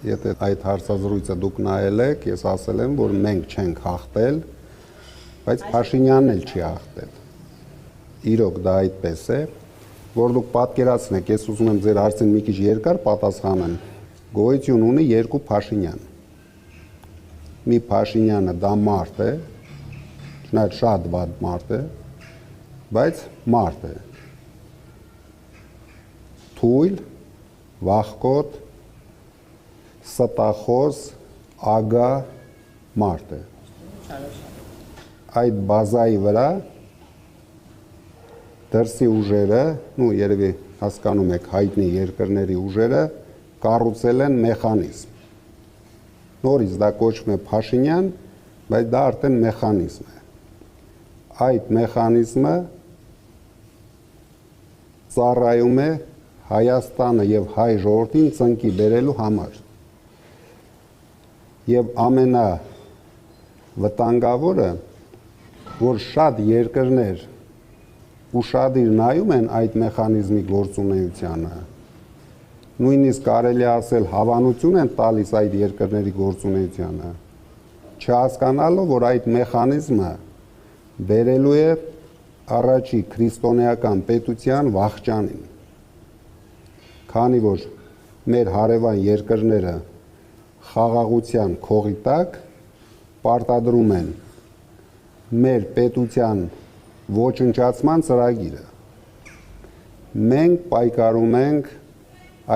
եթե այդ հարցազրույցը դուք նայել եք, ես ասել եմ, որ մենք չենք հաղթել, բայց Փաշինյանն էլ չի հաղթել։ Իրոք դա այդպես է, որ դուք պատկերացնեք, ես ուզում եմ ձեր հարցին մի քիչ երկար պատասխանեմ։ Գոյություն ունի երկու Փաշինյան։ Մի Փաշինյանը դա մարդ է, չնայած շատ վատ մարդ է, բայց մարդ է։ Թույլ, վախկոտ, ստախոս, ագա մարդ է։ Այդ բազայի վրա դրսի ուժերը, երևի հասկանում եք հայտնի երկրների ուժերը, կառուցել են մեխանիզմ։ Նորից դա կոչվում է Փաշինյան, բայց դա արդեն մեխանիզմ է։ Այդ մեխանիզմը ծառայում է Հայաստանը եւ հայ ժողովրդին ծնկի բերելու համար։ Եվ ամենավտանգավորը, որ շատ երկրներ ուշադիր նայում են այդ մեխանիզմի գործունեությանը, նույնիսկ կարելի ասել հավանություն են տալիս այդ երկրների գործունեությանը, չհասկանալով, որ այդ մեխանիզմը բերելու է առաջի քրիստոնեական պետության վախճանին։ Քանի որ մեր հարևան երկրները խաղաղության քողի տակ պարտադրում են մեր պետության ոչնչացման ծրագիրը։ Մենք պայքարում ենք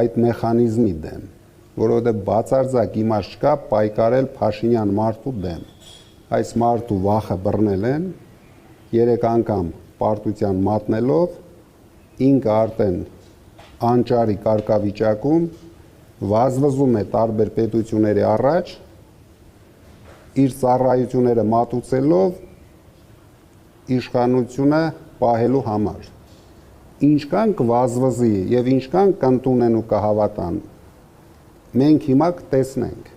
այդ մեխանիզմի դեմ, որովհետև բացարձակ իմաստ չկա պայքարել Փաշինյան մարդու դեմ։ Այս մարդու վախը բռնել են, 3 անգամ պարտության մատնելով, ինքը արդեն անճարի կարգավիճակում վազվզում է տարբեր պետությունների առաջ, իր ծառայությունները մատուցելով իշխանությունը պահելու համար։ Ինչքան կվազվզի եւ ինչքան կընդունեն ու կհավատան, մենք հիմա կտեսնենք։